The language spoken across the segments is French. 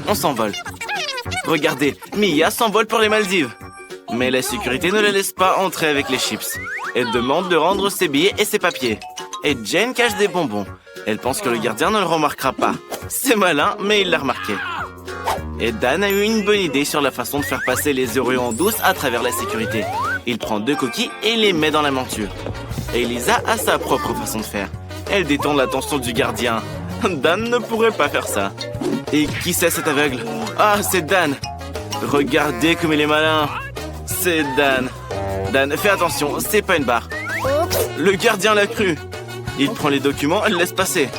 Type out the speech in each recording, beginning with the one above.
On s'envole. Regardez, Mia s'envole pour les Maldives. Mais la sécurité ne la laisse pas entrer avec les chips. Elle demande de rendre ses billets et ses papiers. Et Jane cache des bonbons. Elle pense que le gardien ne le remarquera pas. C'est malin, mais il l'a remarqué. Et Dan a eu une bonne idée sur la façon de faire passer les Oreos en douce à travers la sécurité. Il prend 2 coquilles et les met dans la monture. Et Lisa a sa propre façon de faire. Elle détourne l'attention du gardien. Dan ne pourrait pas faire ça. Et qui c'est cet aveugle? Ah, c'est Dan. Regardez comme il est malin. C'est Dan. Dan, fais attention, c'est pas une barre. Le gardien l'a cru. Il prend les documents et le laisse passer.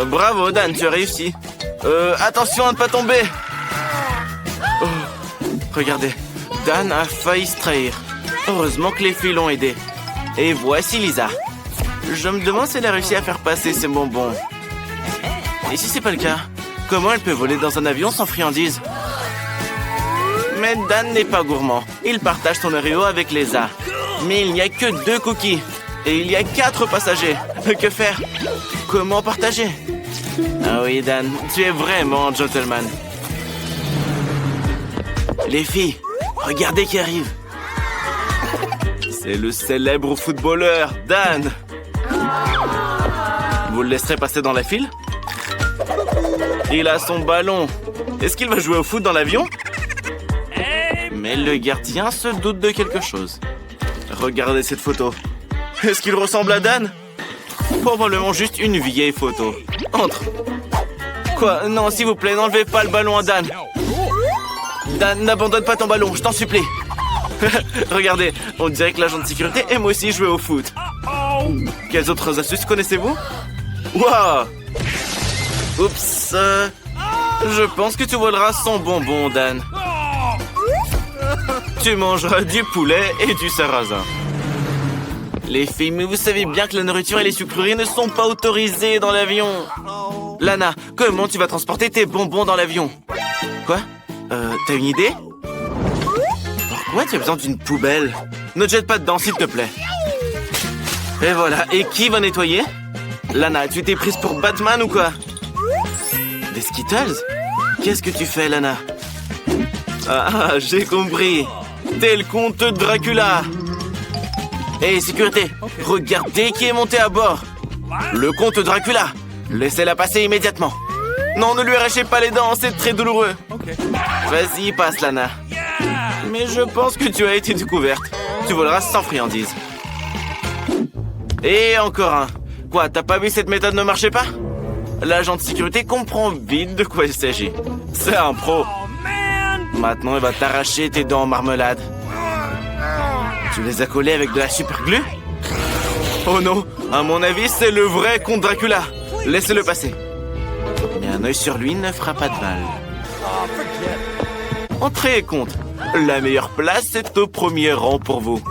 Bravo, Dan, tu as réussi. Attention à ne pas tomber. Oh, regardez, Dan a failli se trahir. Heureusement que les filles l'ont aidé. Et voici Lisa. Je me demande si elle a réussi à faire passer ses bonbons. Et si c'est pas le cas, comment elle peut voler dans un avion sans friandises? Mais Dan n'est pas gourmand. Il partage son Oreo avec Lisa. Mais il n'y a que 2 cookies. Et il y a 4 passagers. Que faire? Comment partager? Ah oui, Dan, tu es vraiment un gentleman. Les filles, regardez qui arrive. C'est le célèbre footballeur, Dan. Vous le laisserez passer dans la file? Il a son ballon. Est-ce qu'il va jouer au foot dans l'avion? Mais le gardien se doute de quelque chose. Regardez cette photo. Est-ce qu'il ressemble à Dan? Probablement juste une vieille photo. Entre. Quoi? Non, s'il vous plaît, n'enlevez pas le ballon à Dan. Dan, n'abandonne pas ton ballon, je t'en supplie. Regardez, on dirait que l'agent de sécurité aime aussi jouer au foot. Quelles autres astuces connaissez-vous? Waouh! Oups. Je pense que tu voleras son bonbon, Dan. Tu mangeras du poulet et du sarrasin. Les filles, mais vous savez bien que la nourriture et les sucreries ne sont pas autorisées dans l'avion. Lana, comment tu vas transporter tes bonbons dans l'avion? Quoi? T'as une idée? Pourquoi tu as besoin d'une poubelle? Ne te jette pas dedans, s'il te plaît. Et voilà, et qui va nettoyer? Lana, tu t'es prise pour Batman ou quoi? Des Skittles? Qu'est-ce que tu fais, Lana? Ah, j'ai compris. T'es le comte Dracula. Hé, sécurité, regardez qui est monté à bord. Le comte Dracula. Laissez-la passer immédiatement. Non, ne lui arrachez pas les dents, c'est très douloureux. Vas-y, passe, Lana. Mais je pense que tu as été découverte. Tu voleras sans friandises. Et encore un. Quoi, t'as pas vu cette méthode ne marchait pas? L'agent de sécurité comprend vite de quoi il s'agit. C'est un pro. Maintenant, il va t'arracher tes dents en marmelade. Tu les as collés avec de la super glue? Oh non, à mon avis, c'est le vrai comte Dracula. Laissez-le passer. Mais un œil sur lui ne fera pas de mal. Entrez, comte. La meilleure place est au premier rang pour vous.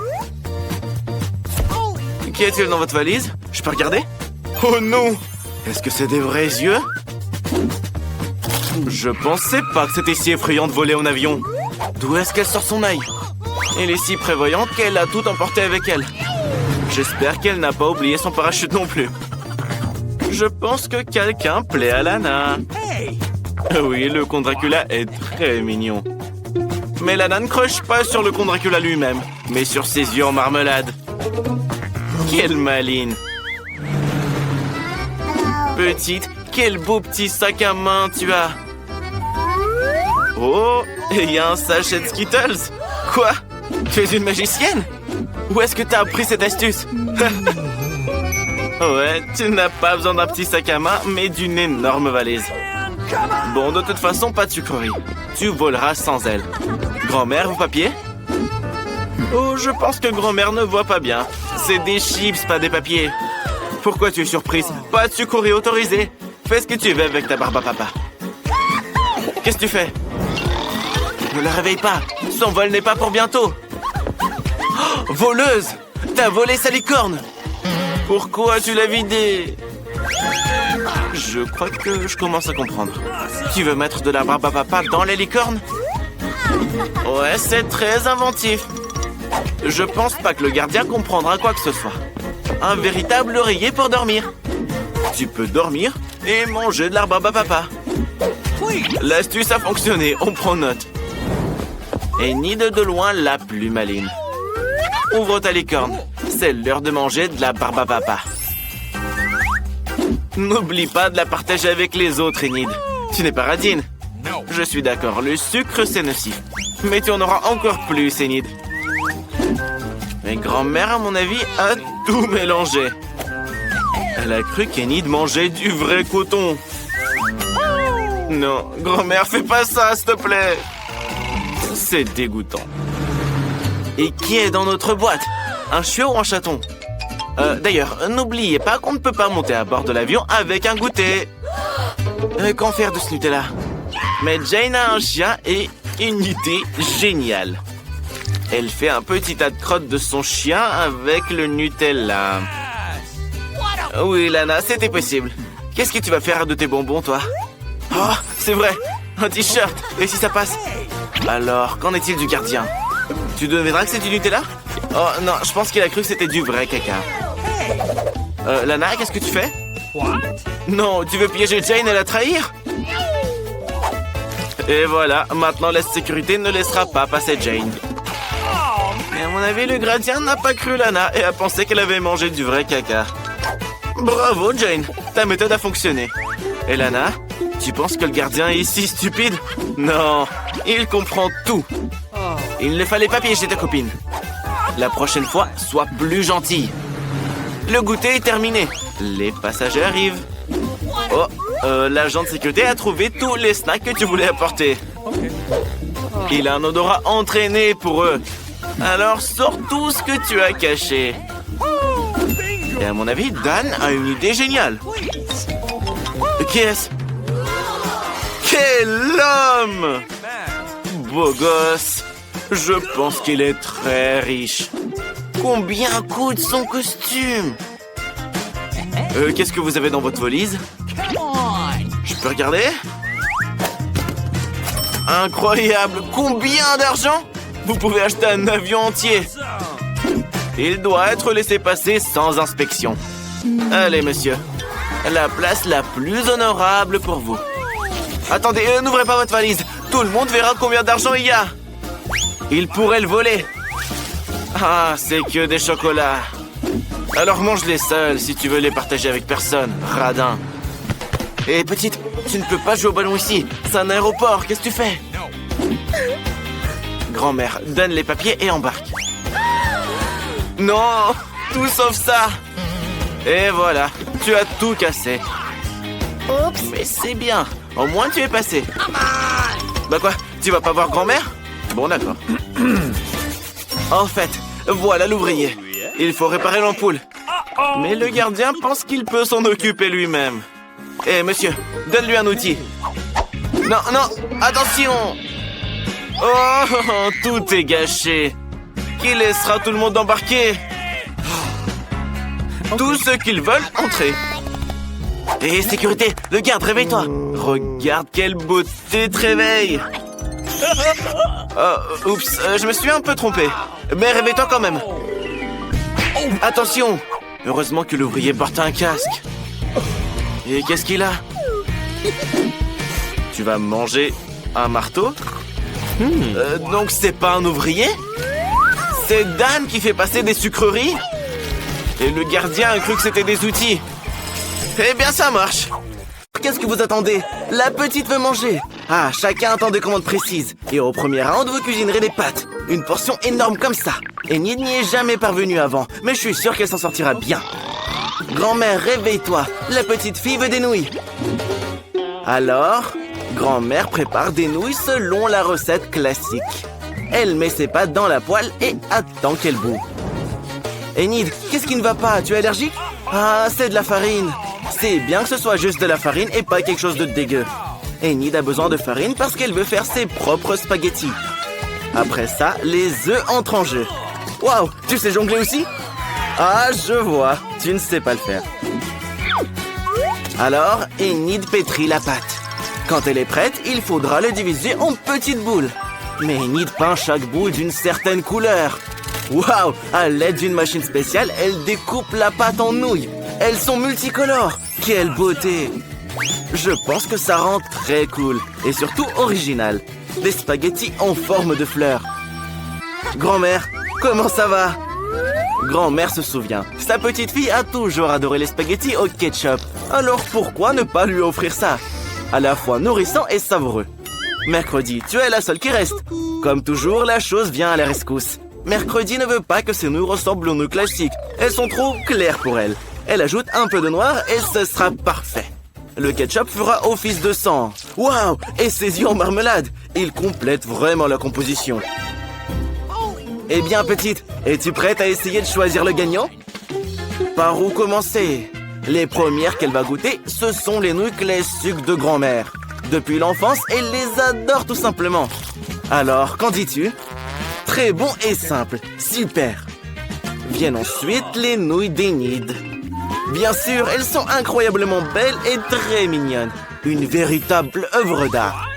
Qu'y a-t-il dans votre valise? Je peux regarder? Oh non! Est-ce que c'est des vrais yeux? Je pensais pas que c'était si effrayant de voler en avion. D'où est-ce qu'elle sort son œil? Elle est si prévoyante qu'elle a tout emporté avec elle. J'espère qu'elle n'a pas oublié son parachute non plus. Je pense que quelqu'un plaît à Lana. Oui, le comte Dracula est très mignon. Mais Lana ne croche pas sur le comte Dracula lui-même, mais sur ses yeux en marmelade. Quelle maline. Petite, quel beau petit sac à main tu as. Oh, il y a un sachet de Skittles. Quoi? Tu es une magicienne? Où est-ce que tu as appris cette astuce? Ouais, tu n'as pas besoin d'un petit sac à main, mais d'une énorme valise. Bon, de toute façon, pas de sucrerie. Tu voleras sans elle. Grand-mère, vos papiers? Oh, je pense que grand-mère ne voit pas bien. C'est des chips, pas des papiers. Pourquoi tu es surprise? Pas de sucrerie autorisée. Fais ce que tu veux avec ta barbe à papa. Qu'est-ce que tu fais? Ne la réveille pas. Son vol n'est pas pour bientôt. Oh, voleuse! T'as volé sa licorne! Pourquoi tu l'as vidée? Je crois que je commence à comprendre. Tu veux mettre de la barbe à papa dans les licornes? Ouais, c'est très inventif. Je pense pas que le gardien comprendra quoi que ce soit. Un véritable oreiller pour dormir. Tu peux dormir et manger de la barbe à papa. L'astuce a fonctionné, on prend note. Enid de loin la plus maline. Ouvre ta licorne, c'est l'heure de manger de la barbe à papa. N'oublie pas de la partager avec les autres, Enid. Tu n'es pas radine. Je suis d'accord, le sucre c'est nocif. Mais tu en auras encore plus, Enid. Mais grand-mère, à mon avis, a tout mélangé. Elle a cru qu'Enid mangeait du vrai coton. Non, grand-mère, fais pas ça, s'il te plaît. C'est dégoûtant. Et qui est dans notre boîte? Un chiot ou un chaton? D'ailleurs, n'oubliez pas qu'on ne peut pas monter à bord de l'avion avec un goûter. Qu'en faire de ce Nutella? Mais Jane a un chien et une idée géniale. Elle fait un petit tas de crottes de son chien avec le Nutella. Oui, Lana, c'était possible. Qu'est-ce que tu vas faire de tes bonbons, toi? Oh, c'est vrai, un t-shirt. Et si ça passe? Alors, qu'en est-il du gardien? Tu devineras que c'est du Nutella? Oh non, je pense qu'il a cru que c'était du vrai caca. Lana, qu'est-ce que tu fais? Non, tu veux piéger Jane et la trahir? Et voilà, maintenant la sécurité ne laissera pas passer Jane. Et à mon avis, le gardien n'a pas cru Lana et a pensé qu'elle avait mangé du vrai caca. Bravo, Jane, ta méthode a fonctionné. Et Lana, tu penses que le gardien est si stupide? Non, il comprend tout. Il ne fallait pas piéger ta copine. La prochaine fois, sois plus gentille. Le goûter est terminé. Les passagers arrivent. Oh, l'agent de sécurité a trouvé tous les snacks que tu voulais apporter. Il a un odorat entraîné pour eux. Alors sors tout ce que tu as caché. Et à mon avis, Dan a une idée géniale. Qui est-ce? Quel homme! Beau gosse. Je pense qu'il est très riche. Combien coûte son costume? Qu'est-ce que vous avez dans votre valise? Je peux regarder? Incroyable! Combien d'argent? Vous pouvez acheter un avion entier. Il doit être laissé passer sans inspection. Allez, monsieur. La place la plus honorable pour vous. Attendez, n'ouvrez pas votre valise. Tout le monde verra combien d'argent il y a. Il pourrait le voler. Ah, c'est que des chocolats. Alors mange-les seuls si tu veux les partager avec personne, radin. Hé, petite, tu ne peux pas jouer au ballon ici. C'est un aéroport, qu'est-ce que tu fais? Grand-mère, donne les papiers et embarque. Non, tout sauf ça. Et voilà, tu as tout cassé. Oups. Mais c'est bien, au moins tu es passé. Bah quoi, tu vas pas voir grand-mère? Bon, d'accord. En fait, voilà l'ouvrier. Il faut réparer l'ampoule. Mais le gardien pense qu'il peut s'en occuper lui-même. Eh, monsieur, donne-lui un outil. Non, non, attention! Oh, tout est gâché. Qui laissera tout le monde embarquer? Tous ceux qu'ils veulent entrer. Et sécurité, le garde, réveille-toi. Regarde quelle beauté te réveille. Oups, je me suis un peu trompé. Mais réveille-toi quand même. Attention. Heureusement que l'ouvrier porte un casque. Et qu'est-ce qu'il a? Tu vas manger un marteau? Donc c'est pas un ouvrier? C'est Dan qui fait passer des sucreries? Et le gardien a cru que c'était des outils. Eh bien ça marche. Qu'est-ce que vous attendez? La petite veut manger. Ah, chacun attend des commandes précises. Et au premier round, vous cuisinerez des pâtes. Une portion énorme comme ça. Enid n'y est jamais parvenue avant, mais je suis sûr qu'elle s'en sortira bien. Grand-mère, réveille-toi. La petite fille veut des nouilles. Alors, grand-mère prépare des nouilles selon la recette classique. Elle met ses pâtes dans la poêle et attend qu'elle bout. Enid, qu'est-ce qui ne va pas? Tu es allergique? Ah, c'est de la farine. C'est bien que ce soit juste de la farine et pas quelque chose de dégueu. Enid a besoin de farine parce qu'elle veut faire ses propres spaghettis. Après ça, les œufs entrent en jeu. Waouh, tu sais jongler aussi? Ah, je vois, tu ne sais pas le faire. Alors, Enid pétrit la pâte. Quand elle est prête, il faudra le diviser en petites boules. Mais Enid peint chaque boule d'une certaine couleur. Waouh, à l'aide d'une machine spéciale, elle découpe la pâte en nouilles. Elles sont multicolores. Quelle beauté! Je pense que ça rend très cool et surtout original. Des spaghettis en forme de fleurs. Grand-mère, comment ça va? Grand-mère se souvient. Sa petite fille a toujours adoré les spaghettis au ketchup. Alors pourquoi ne pas lui offrir ça? À la fois nourrissant et savoureux. Mercredi, tu es la seule qui reste. Comme toujours, la chose vient à la rescousse. Mercredi ne veut pas que ses nouilles ressemblent aux nouilles classiques. Elles sont trop claires pour elle. Elle ajoute un peu de noir et ce sera parfait. Le ketchup fera office de sang. Waouh! Et ses yeux en marmelade. Il complète vraiment la composition. Eh bien, petite, es-tu prête à essayer de choisir le gagnant? Par où commencer? Les premières qu'elle va goûter, ce sont les nouilles classiques de grand-mère. Depuis l'enfance, elle les adore tout simplement. Alors, qu'en dis-tu? Très bon et simple. Super. Viennent ensuite les nouilles d'Enid. Bien sûr, elles sont incroyablement belles et très mignonnes. Une véritable œuvre d'art.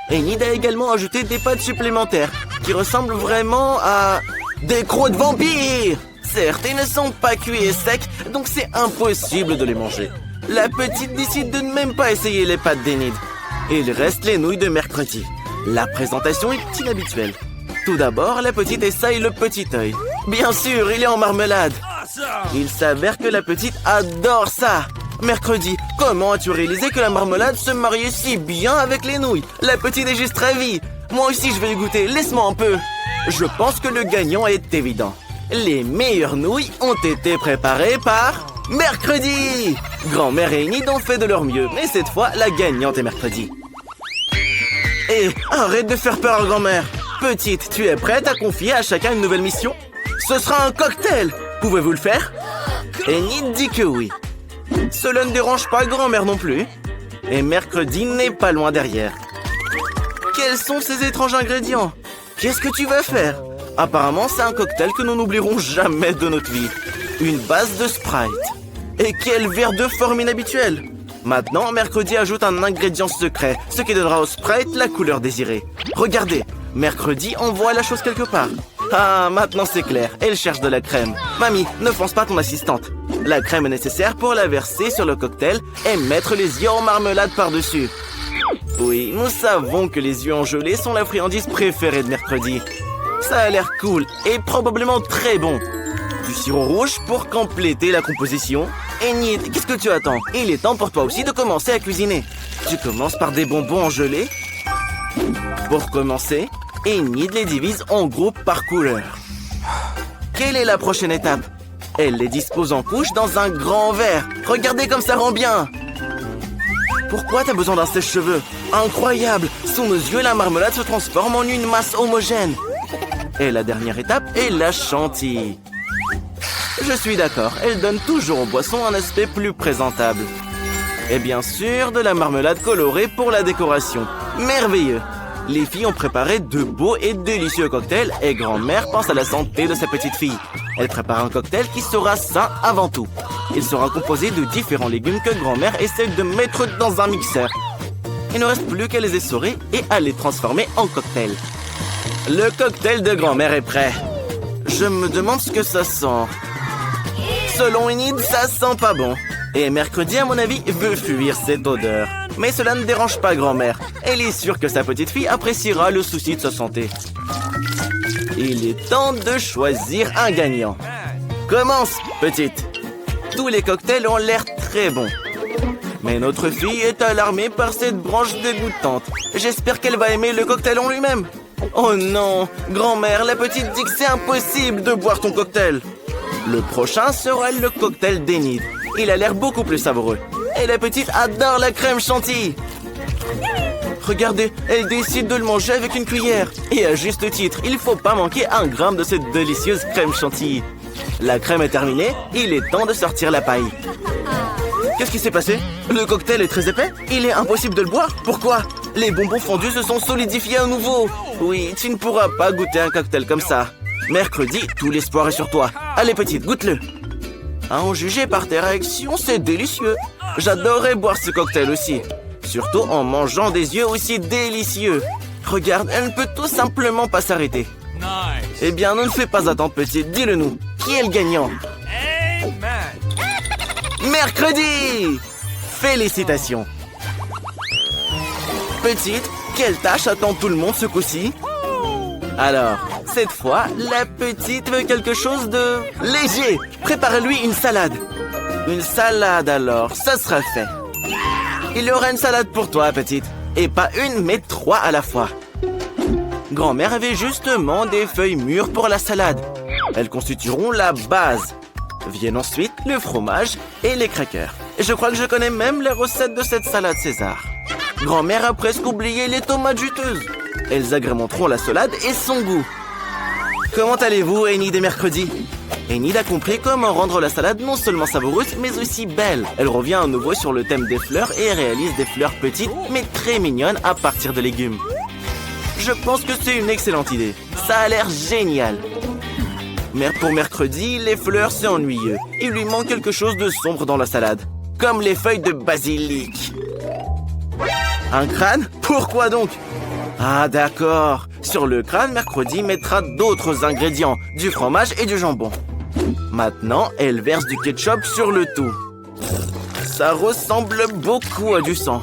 Enid a également ajouté des pâtes supplémentaires qui ressemblent vraiment à des croûtes de vampires. Certes, ils ne sont pas cuits et secs, donc c'est impossible de les manger. La petite décide de ne même pas essayer les pâtes d'Enid. Il reste les nouilles de mercredi. La présentation est inhabituelle. Tout d'abord, la petite essaye le petit œil. Bien sûr, il est en marmelade. Il s'avère que la petite adore ça. Mercredi, comment as-tu réalisé que la marmelade se mariait si bien avec les nouilles? La petite est juste ravie. Moi aussi, je vais y goûter. Laisse-moi un peu. Je pense que le gagnant est évident. Les meilleures nouilles ont été préparées par Mercredi. Grand-mère et Enid ont fait de leur mieux, mais cette fois, la gagnante est Mercredi. Et arrête de faire peur à grand-mère. Petite, tu es prête à confier à chacun une nouvelle mission? Ce sera un cocktail. Pouvez-vous le faire? Enid dit que oui. Cela ne dérange pas grand-mère non plus. Et Mercredi n'est pas loin derrière. Quels sont ces étranges ingrédients? Qu'est-ce que tu vas faire? Apparemment, c'est un cocktail que nous n'oublierons jamais de notre vie. Une base de Sprite. Et quel verre de forme inhabituelle! Maintenant, Mercredi ajoute un ingrédient secret, ce qui donnera au Sprite la couleur désirée. Regardez, Mercredi envoie la chose quelque part. Ah, maintenant c'est clair, elle cherche de la crème. Mamie, ne pense pas à ton assistante. La crème est nécessaire pour la verser sur le cocktail et mettre les yeux en marmelade par-dessus. Oui, nous savons que les yeux en gelée sont la friandise préférée de Mercredi. Ça a l'air cool et probablement très bon. Du sirop rouge pour compléter la composition. Enid, qu'est-ce que tu attends? Il est temps pour toi aussi de commencer à cuisiner. Tu commences par des bonbons en gelée. Pour commencer, Enid les divise en groupes par couleur. Quelle est la prochaine étape? Elle les dispose en couches dans un grand verre. Regardez comme ça rend bien. Pourquoi t'as besoin d'un sèche-cheveux? Incroyable! Sous nos yeux, la marmelade se transforme en une masse homogène. Et la dernière étape est la chantilly. Je suis d'accord, elle donne toujours aux boissons un aspect plus présentable. Et bien sûr, de la marmelade colorée pour la décoration. Merveilleux! Les filles ont préparé de beaux et délicieux cocktails et grand-mère pense à la santé de sa petite fille. Elle prépare un cocktail qui sera sain avant tout. Il sera composé de différents légumes que grand-mère essaie de mettre dans un mixeur. Il ne reste plus qu'à les essorer et à les transformer en cocktail. Le cocktail de grand-mère est prêt. Je me demande ce que ça sent. Selon Enid, ça sent pas bon. Et Mercredi, à mon avis, veut fuir cette odeur. Mais cela ne dérange pas grand-mère. Elle est sûre que sa petite fille appréciera le souci de sa santé. Il est temps de choisir un gagnant. Commence, petite. Tous les cocktails ont l'air très bons. Mais notre fille est alarmée par cette branche dégoûtante. J'espère qu'elle va aimer le cocktail en lui-même. Oh non, grand-mère, la petite dit que c'est impossible de boire ton cocktail. Le prochain sera le cocktail d'Enid. Il a l'air beaucoup plus savoureux. Et la petite adore la crème chantilly. Regardez, elle décide de le manger avec une cuillère. Et à juste titre, il ne faut pas manquer un gramme de cette délicieuse crème chantilly. La crème est terminée, il est temps de sortir la paille. Qu'est-ce qui s'est passé? Le cocktail est très épais? Il est impossible de le boire? Pourquoi? Les bonbons fondus se sont solidifiés à nouveau. Oui, tu ne pourras pas goûter un cocktail comme ça. Mercredi, tout l'espoir est sur toi. Allez petite, goûte-le. À en juger par tes réactions, c'est délicieux. J'adorerais boire ce cocktail aussi. Surtout en mangeant des yeux aussi délicieux. Regarde, elle ne peut tout simplement pas s'arrêter. Eh bien, ne fais pas attendre petite, dis-le nous. Qui est le gagnant? Mercredi! Félicitations! petite, quelle tâche attend tout le monde ce coup-ci? Alors, cette fois, la petite veut quelque chose de léger. Préparez-lui une salade. Une salade alors, ça sera fait. Il y aura une salade pour toi, petite. Et pas une, mais 3 à la fois. Grand-mère avait justement des feuilles mûres pour la salade. Elles constitueront la base. Viennent ensuite le fromage et les crackers. Je crois que je connais même les recettes de cette salade César. Grand-mère a presque oublié les tomates juteuses. Elles agrémenteront la salade et son goût. Comment allez-vous, Enid et Mercredi? Enid a compris comment rendre la salade non seulement savoureuse, mais aussi belle. Elle revient à nouveau sur le thème des fleurs et réalise des fleurs petites, mais très mignonnes à partir de légumes. Je pense que c'est une excellente idée. Ça a l'air génial. Mais pour Mercredi, les fleurs, c'est ennuyeux. Il lui manque quelque chose de sombre dans la salade. Comme les feuilles de basilic. Un crâne? Pourquoi donc? Ah d'accord. Sur le crâne, Mercredi mettra d'autres ingrédients. Du fromage et du jambon. Maintenant, elle verse du ketchup sur le tout. Ça ressemble beaucoup à du sang.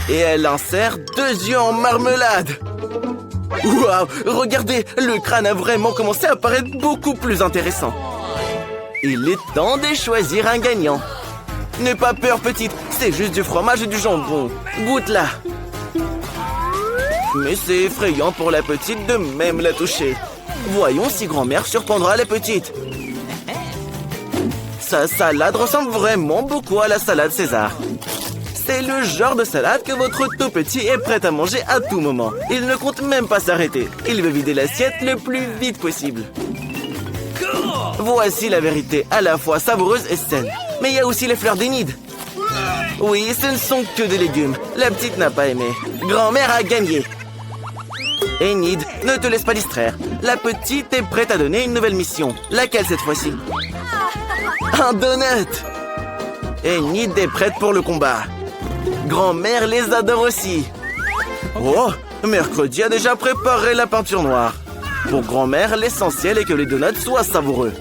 Et elle insère 2 yeux en marmelade. Waouh! Regardez, le crâne a vraiment commencé à paraître beaucoup plus intéressant. Il est temps de choisir un gagnant. N'aie pas peur, petite, c'est juste du fromage et du jambon. Goûte-la. Mais c'est effrayant pour la petite de même la toucher. Voyons si grand-mère surprendra la petite. Sa salade ressemble vraiment beaucoup à la salade César. C'est le genre de salade que votre tout petit est prêt à manger à tout moment. Il ne compte même pas s'arrêter. Il veut vider l'assiette le plus vite possible. Voici la vérité, à la fois savoureuse et saine. Mais il y a aussi les fleurs d'Enid. Oui, ce ne sont que des légumes. La petite n'a pas aimé. Grand-mère a gagné. Enid, ne te laisse pas distraire. La petite est prête à donner une nouvelle mission. Laquelle cette fois-ci? Un donut! Enid est prête pour le combat. Grand-mère les adore aussi. Oh, Mercredi a déjà préparé la peinture noire. Pour grand-mère, l'essentiel est que les donuts soient savoureux.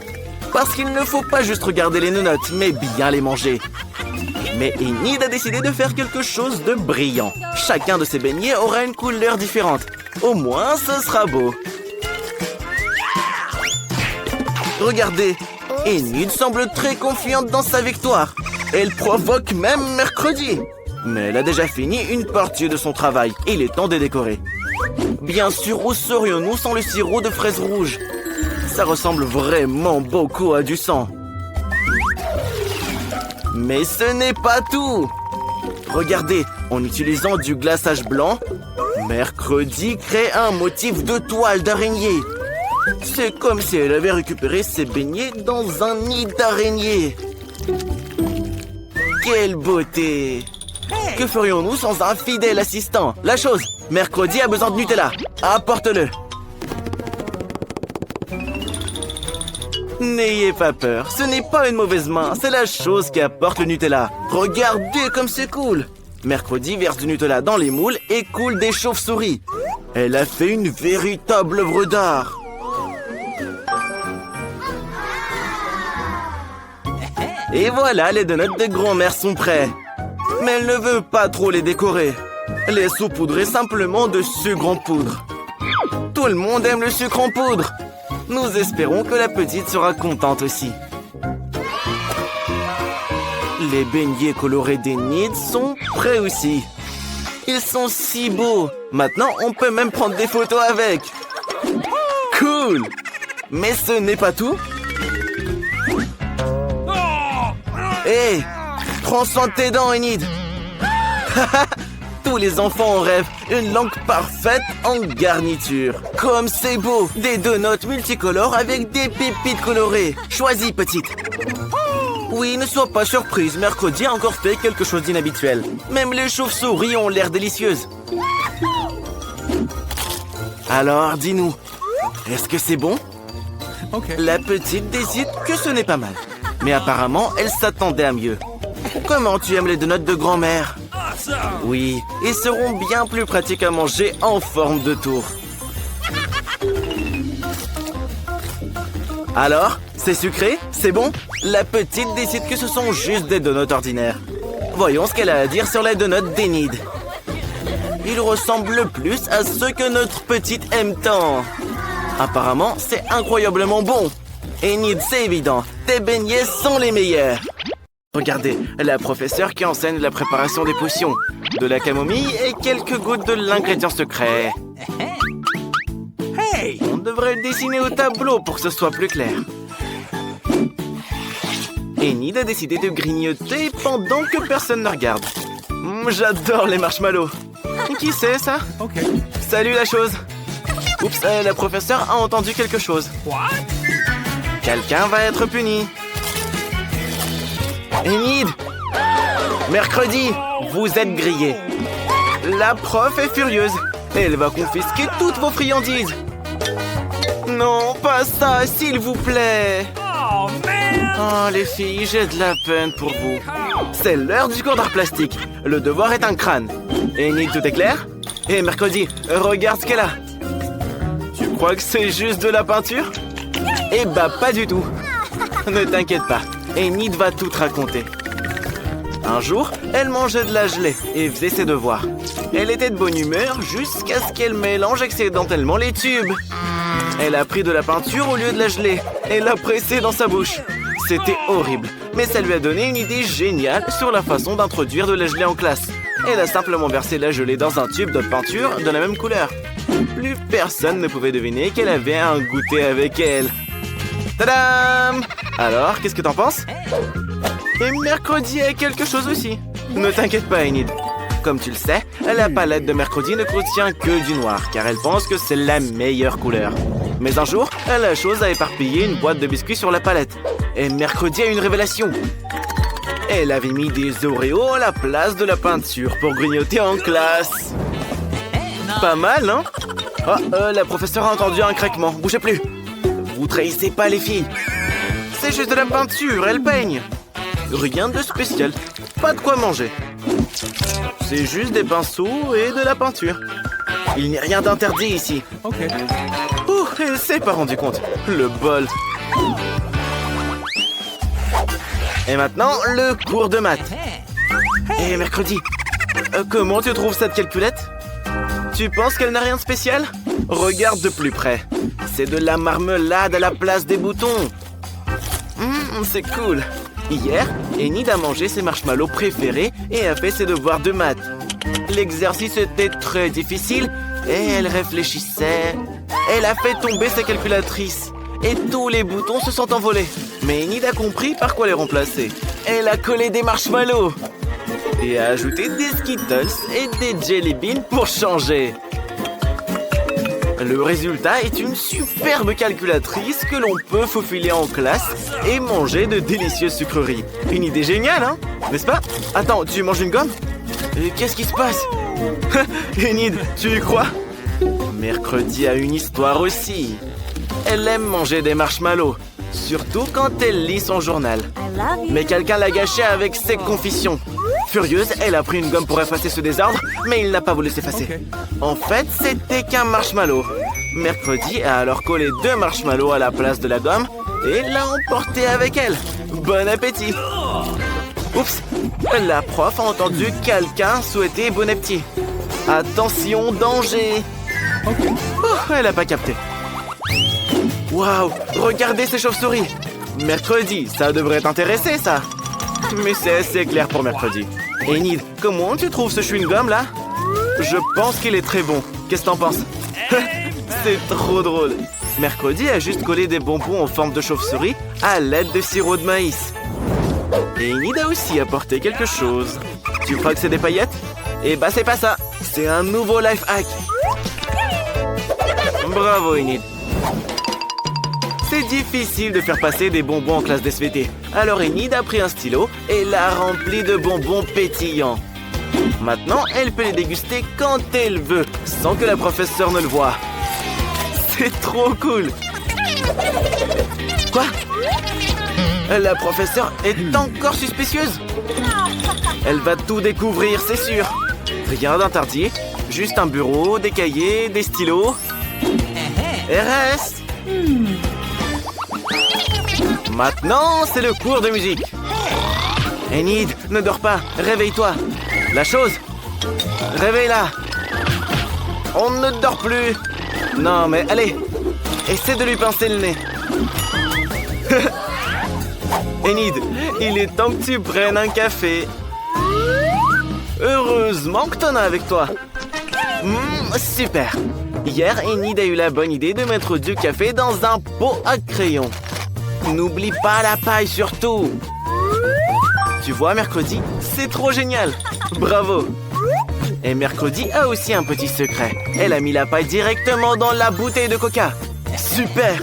Parce qu'il ne faut pas juste regarder les donuts, mais bien les manger. Mais Enid a décidé de faire quelque chose de brillant. Chacun de ses beignets aura une couleur différente. Au moins, ce sera beau. Regardez, Enid semble très confiante dans sa victoire. Elle provoque même Mercredi. Mais elle a déjà fini une partie de son travail. Il est temps de décorer. Bien sûr, où serions-nous sans le sirop de fraises rouges? Ça ressemble vraiment beaucoup à du sang. Mais ce n'est pas tout. Regardez, en utilisant du glaçage blanc, Mercredi crée un motif de toile d'araignée. C'est comme si elle avait récupéré ses beignets dans un nid d'araignée. Quelle beauté! Que ferions-nous sans un fidèle assistant? La chose, Mercredi a besoin de Nutella. Apporte-le. N'ayez pas peur, ce n'est pas une mauvaise main, c'est la chose qui apporte le Nutella. Regardez comme c'est cool. Mercredi verse du Nutella dans les moules et coule des chauves-souris. Elle a fait une véritable œuvre d'art. Et voilà, les donuts de grand-mère sont prêts. Mais elle ne veut pas trop les décorer. Les saupoudrer simplement de sucre en poudre. Tout le monde aime le sucre en poudre. Nous espérons que la petite sera contente aussi. Les beignets colorés d'Enid sont prêts aussi. Ils sont si beaux. Maintenant, on peut même prendre des photos avec. Cool! Mais ce n'est pas tout. Hé! Prends soin de tes dents, Enid. Tous les enfants en rêvent. Une langue parfaite en garniture. Comme c'est beau. Des donuts multicolores avec des pépites colorées. Choisis, petite. Oui, ne sois pas surprise. Mercredi a encore fait quelque chose d'inhabituel. Même les chauves-souris ont l'air délicieuses. Alors, dis-nous. Est-ce que c'est bon? La petite décide que ce n'est pas mal. Mais apparemment, elle s'attendait à mieux. Comment tu aimes les donuts de grand-mère? Oui, ils seront bien plus pratiques à manger en forme de tour. Alors, c'est sucré? C'est bon? La petite décide que ce sont juste des donuts ordinaires. Voyons ce qu'elle a à dire sur les donuts d'Enid. Ils ressemblent le plus à ceux que notre petite aime tant. Apparemment, c'est incroyablement bon. Enid, c'est évident, tes beignets sont les meilleurs. Regardez, la professeure qui enseigne la préparation des potions, de la camomille et quelques gouttes de l'ingrédient secret. Hey, on devrait le dessiner au tableau pour que ce soit plus clair. Enid a décidé de grignoter pendant que personne ne regarde. J'adore les marshmallows. Qui c'est ça? Salut la chose. Oups, la professeure a entendu quelque chose. Quelqu'un va être puni. Enid! Mercredi, vous êtes grillé. La prof est furieuse. Elle va confisquer toutes vos friandises. Non, pas ça, s'il vous plaît. Oh, les filles, j'ai de la peine pour vous. C'est l'heure du cours d'art plastique. Le devoir est un crâne. Enid, tout est clair? Et mercredi, regarde ce qu'elle a. Tu crois que c'est juste de la peinture? Eh bah, pas du tout. Ne t'inquiète pas, Enid va tout te raconter. Un jour, elle mangeait de la gelée et faisait ses devoirs. Elle était de bonne humeur jusqu'à ce qu'elle mélange accidentellement les tubes. Elle a pris de la peinture au lieu de la gelée et l'a pressée dans sa bouche. C'était horrible, mais ça lui a donné une idée géniale sur la façon d'introduire de la gelée en classe. Elle a simplement versé la gelée dans un tube de peinture de la même couleur. Plus personne ne pouvait deviner qu'elle avait un goûter avec elle. Tadam! Alors, qu'est-ce que t'en penses? Et mercredi a quelque chose aussi. Ne t'inquiète pas, Enid. Comme tu le sais, la palette de mercredi ne contient que du noir, car elle pense que c'est la meilleure couleur. Mais un jour, la chose a éparpillé une boîte de biscuits sur la palette. Et mercredi a une révélation. Elle avait mis des Oreos à la place de la peinture pour grignoter en classe. Pas mal, non? Oh, la professeure a entendu un craquement. Bougez plus. Vous trahissez pas les filles. C'est juste de la peinture, elle peigne. Rien de spécial. Pas de quoi manger. C'est juste des pinceaux et de la peinture. Il n'y a rien d'interdit ici. Ouh, elle s'est pas rendu compte. Le bol. Et maintenant, le cours de maths. Et mercredi, comment tu trouves cette calculette? Tu penses qu'elle n'a rien de spécial? Regarde de plus près. C'est de la marmelade à la place des boutons. C'est cool. Hier, Enid a mangé ses marshmallows préférés et a fait ses devoirs de maths. L'exercice était très difficile et elle réfléchissait. Elle a fait tomber sa calculatrice et tous les boutons se sont envolés. Mais Enid a compris par quoi les remplacer. Elle a collé des marshmallows et a ajouté des Skittles et des Jelly Beans pour changer. Le résultat est une superbe calculatrice que l'on peut faufiler en classe et manger de délicieuses sucreries. Une idée géniale, hein? N'est-ce pas? Attends, tu manges une gomme? Qu'est-ce qui se passe? Enid, tu y crois? Mercredi a une histoire aussi. Elle aime manger des marshmallows, surtout quand elle lit son journal. Mais quelqu'un l'a gâché avec ses confessions. Furieuse, elle a pris une gomme pour effacer ce désordre, mais il n'a pas voulu s'effacer. En fait, c'était qu'un marshmallow. Mercredi a alors collé 2 marshmallows à la place de la gomme et l'a emporté avec elle. Bon appétit! Oups! La prof a entendu quelqu'un souhaiter bon appétit. Attention, danger! Oh, elle n'a pas capté. Waouh! Regardez ces chauves-souris! Mercredi, ça devrait t'intéresser, ça! Mais c'est assez clair pour mercredi. Enid, comment tu trouves ce chewing-gum, là? Je pense qu'il est très bon. Qu'est-ce que t'en penses? C'est trop drôle. Mercredi a juste collé des bonbons en forme de chauve-souris à l'aide de sirop de maïs. Et Enid a aussi apporté quelque chose. Tu crois que c'est des paillettes? Eh bah c'est pas ça. C'est un nouveau life hack. Bravo, Enid. C'est difficile de faire passer des bonbons en classe d'SVT. Alors Enid a pris un stylo et l'a rempli de bonbons pétillants. Maintenant, elle peut les déguster quand elle veut, sans que la professeure ne le voie. C'est trop cool! Quoi? La professeure est encore suspicieuse? Elle va tout découvrir, c'est sûr. Rien d'interdit, juste un bureau, des cahiers, des stylos. Et reste! Maintenant, c'est le cours de musique. Enid, ne dors pas, réveille-toi. La chose, réveille-la. On ne dort plus. Non, mais allez, essaie de lui pincer le nez. Enid, il est temps que tu prennes un café. Heureusement que t'en as avec toi. Super. Hier, Enid a eu la bonne idée de mettre du café dans un pot à crayon. N'oublie pas la paille surtout. Tu vois, Mercredi, c'est trop génial. Bravo. Et Mercredi a aussi un petit secret. Elle a mis la paille directement dans la bouteille de coca. Super.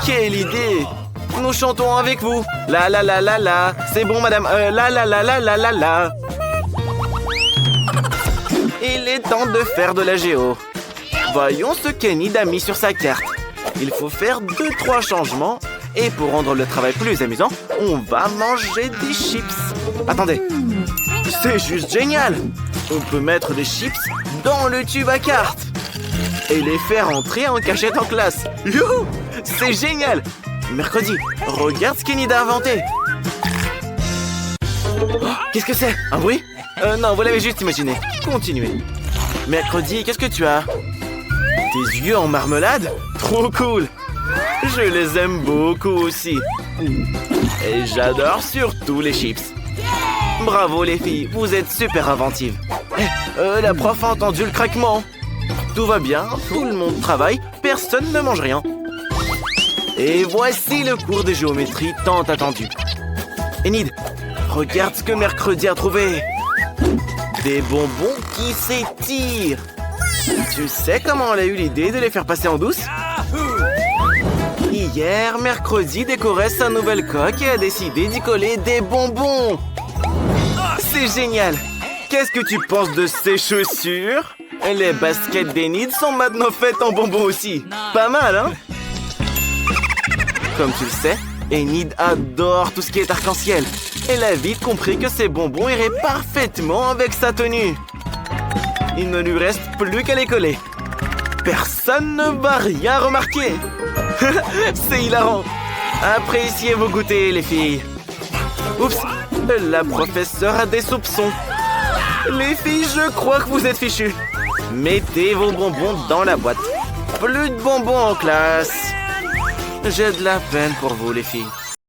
Quelle idée. Nous chantons avec vous. La la la la la. C'est bon, madame. La la la la la la la. Il est temps de faire de la géo. Voyons ce qu'Enid a mis sur sa carte. Il faut faire 2-3 changements. Et pour rendre le travail plus amusant, on va manger des chips. Attendez. C'est juste génial. On peut mettre des chips dans le tube à cartes. Et les faire entrer en cachette en classe. Youhou! C'est génial. Mercredi, regarde ce qu'Enid a inventé. Oh, qu'est-ce que c'est? Un bruit? Non, vous l'avez juste imaginé. Continuez. Mercredi, qu'est-ce que tu as? Des yeux en marmelade? Trop cool. Je les aime beaucoup aussi. Et j'adore surtout les chips. Bravo les filles, vous êtes super inventives. La prof a entendu le craquement. Tout va bien, tout le monde travaille, personne ne mange rien. Et voici le cours de géométrie tant attendu. Enid, regarde ce que Mercredi a trouvé. Des bonbons qui s'étirent. Tu sais comment elle a eu l'idée de les faire passer en douce? Hier, Mercredi décorait sa nouvelle coque et a décidé d'y coller des bonbons. C'est génial. Qu'est-ce que tu penses de ces chaussures? Les baskets d'Enid sont maintenant faites en bonbons aussi. Pas mal, hein? Comme tu le sais, Enid adore tout ce qui est arc-en-ciel. Elle a vite compris que ces bonbons iraient parfaitement avec sa tenue. Il ne lui reste plus qu'à les coller. Personne ne va rien remarquer. C'est hilarant. Appréciez vos goûters, les filles. Oups, la professeure a des soupçons. Les filles, je crois que vous êtes fichues. Mettez vos bonbons dans la boîte. Plus de bonbons en classe. J'ai de la peine pour vous, les filles.